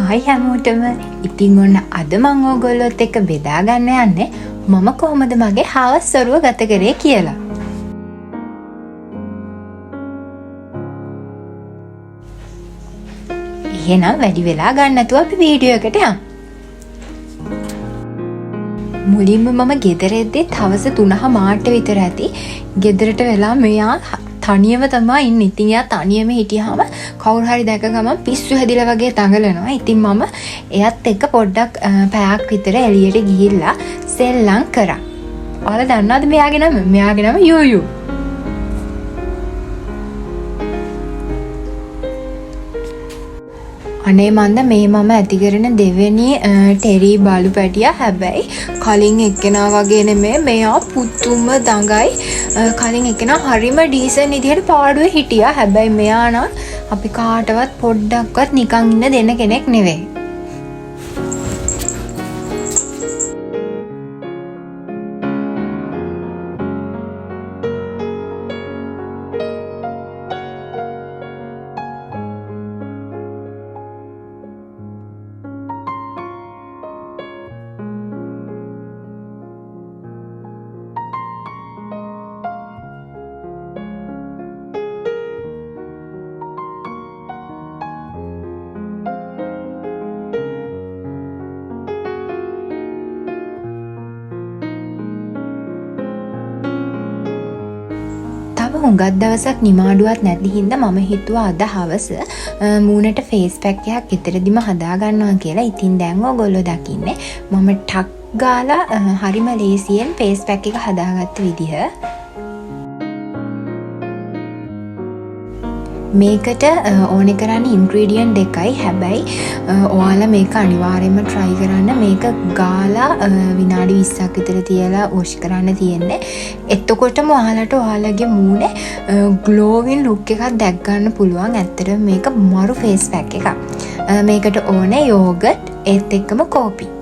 Hi හැමෝටම. ඉතින් ඔන්න අද මම ඕගොල්ලොත් එක්ක බෙදා ගන්න යන්නේ මම කොහොමද මගේ හවස් සරුව ගත කරේ කියලා. එහෙනම් වැඩි වෙලා ගන්න නැතුව අපි වීඩියෝ එකට යමු. මුලින්ම මම ගෙදර එද්දි හවස 3:00 විතර ඇති. ගෙදරට වෙලා මෙයා තනියම තමයි ඉන්නේ. ඉතින් එයා තනියම හිටියාම කවුරු හරි දැක ගමන් පිස්සු හැදිලා වගේ තඟලනවා. ඉතින් මම එයත් එක්ක පොඩ්ඩක් පැයක් විතර එළියට ගිහිල්ලා සෙල්ලම් කරා. ඔයාලා දන්නවද මෙයාගේ නම? මෙයාගේ නම යූයු. අනේ මන්ද මේ මම ඇති කරන දෙවෙනි ටෙරි බලු පැටියා. හැබැයි කලින් එක්කෙනා වගේ නෙමෙයි, මෙයා පුතුම දඟයි. කලින් එක්කෙනා හරිම ඩීසන් විදිහට පාඩුවේ හිටියා. හැබැයි මෙයා නම් අපි කාටවත් පොඩ්ඩක්වත් නිකන් ඉන්න දෙන කෙනෙක් නෙවෙයි. හුඟක් දවසක් නිමාඩුවක් නැති හින්දා මම හිතුවා අද හවස මූණට ෆේස් පැක් එකක් ගෙදරදිම හදා ගන්නවා කියලා. ඉතින් දැන් ඔයගොල්ලෝ දකින්නේ මම ටක් ගාලා හරිම ලේසියෙන් ෆේස් පැක් එක හදාගත්ත විදිහ. මේකට ඕනේ කරන්නේ ඉන්ග්‍රීඩියන්ට් දෙකයි. හැබැයි ඔයාලා මේක අනිවාර්යයෙන්ම try කරන්න. මේක ගාලා විනාඩි 20ක් විතර තියලා වොෂ් කරන්න තියෙන්නේ. එතකොටම ඔයාලට ඔයාලගේ මූණේ glowing look එකක් දැක් ගන්න පුළුවන්. ඇත්තටම මේක මරු face pack එකක්. මේකට ඕනේ යෝගට් ඒත් එක්කම කෝපි.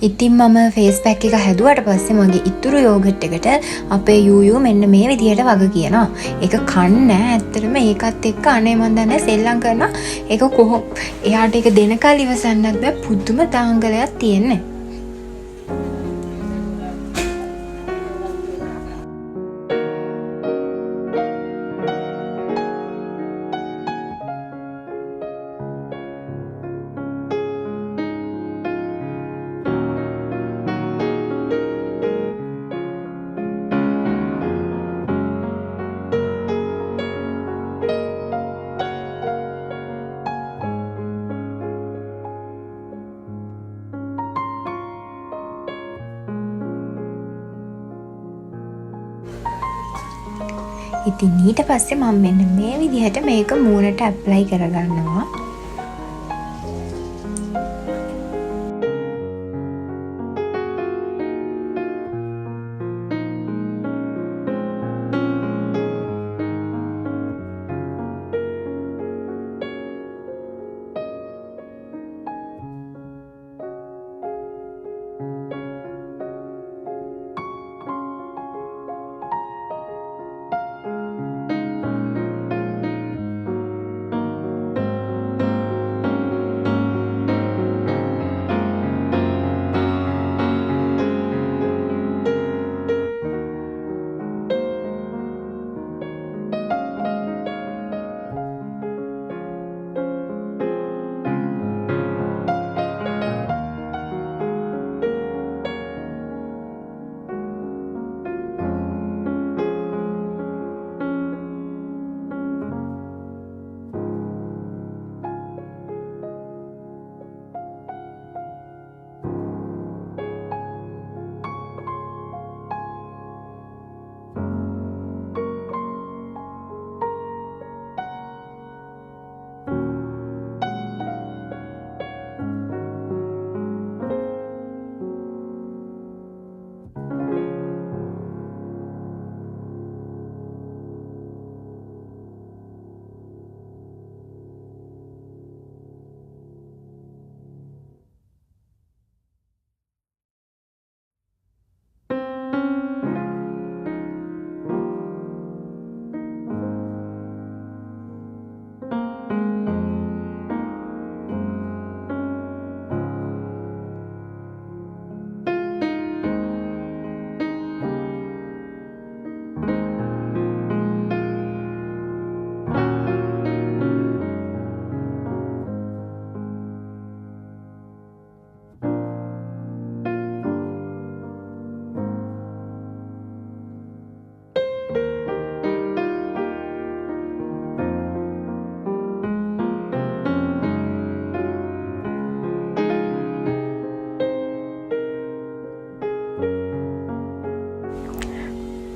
ඉතින් මම ෆේස් පැක් එක හැදුවට පස්සේ මගේ ඉතුරු යෝගට් එකට අපේ යූයු මෙන්න මේ විදියට වග කියනවා. ඒක කන්නේ ඇත්තටම ඒකත් එක්ක අනේ මන් දන්නේ සෙල්ලම් කරනවා. ඒක කොහොම එයාට ඒක දෙනකල් ඉවසන්නත් බෑ. පුදුම තාංගලයක් තියෙන්නේ. ඉතින් ඊට පස්සේ මම මෙන්න මේ විදිහට මේක මූණට ඇප්ලයි කරගන්නවා.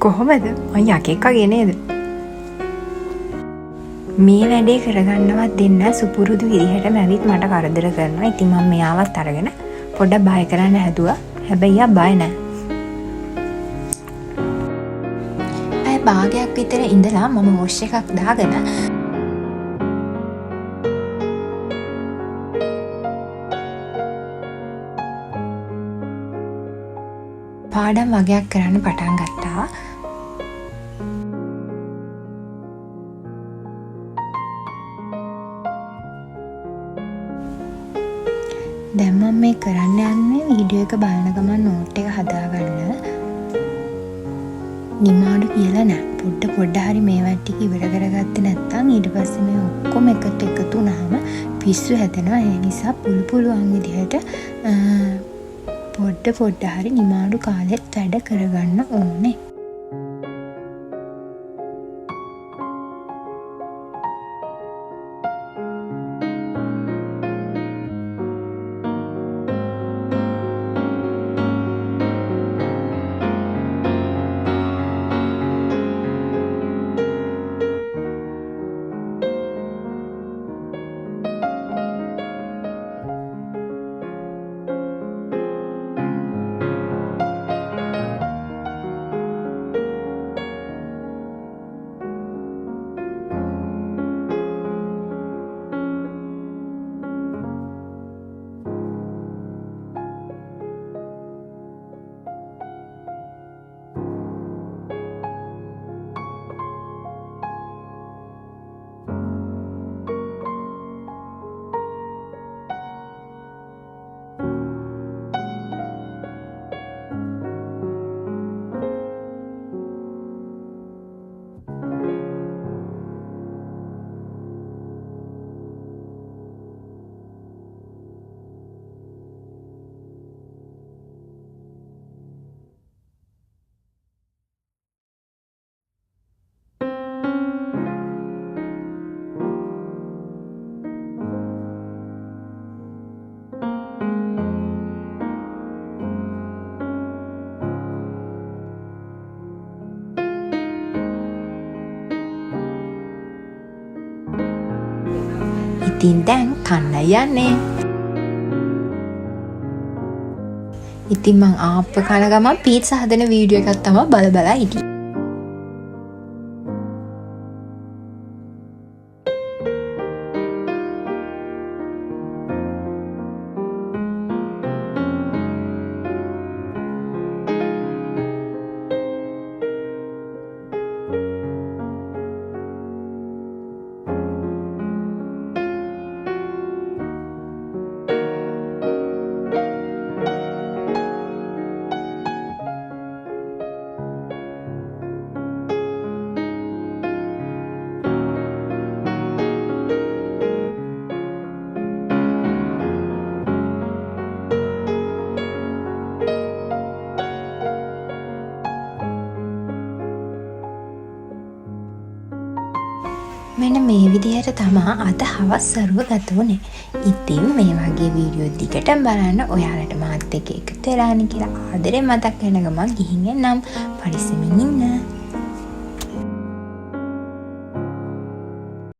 කොහොමද? මං යකෙක්ගේ නේද? මේ වැඩේ කරගන්නවත් දෙන්න සුපුරුදු විදිහටම ඇවිත් මට කරදර කරනවා. ඉතින් මම මෙයාවත් අරගෙන පොඩ්ඩක් බය කරන්න හැදුවා. හැබැයි යා බය නැහැ. පැය භාගයක් විතර ඉඳලා මම වොෂ් එකක් දාගෙන පාඩම් වගේක් කරන්න පටන් ගත්තා. දැන් මම මේ කරන්න යන්නේ වීඩියෝ එක බලන ගමන් නෝට් එක හදාගන්න. නිමාඩු කියලා නෑ. පොඩ හරි මේවා ටික ඉවර කරගත්තේ නැත්නම් ඊට පස්සේ මේ ඔක්කොම එකට එකතු වුණාම පිස්සු හැදෙනවා. ඒ නිසා පුළුවන් විදිහට පොඩ හරි නිමාඩු කාලෙත් වැඩ කරගන්න ඕනේ. ඉතින් දැන් කන්න යන්නේ. ඉතින් මං ආප්ප කන ගමන් පීට්සා හදන වීඩියෝ එකක් තමයි බල හිටියේ. මෙන්න මේ විදිහට තමා අද හවස් සරුව ගත වුණේ. ඉතින් මේ වගේ වීඩියෝ දිගටම බලන්න ඔයාලට මාත් එක්ක එකතු වෙලානේ කියලා ආදරේ මතක් වෙන ගමන් ගිහින් එන්නම්. පරිස්සමින් ඉන්න.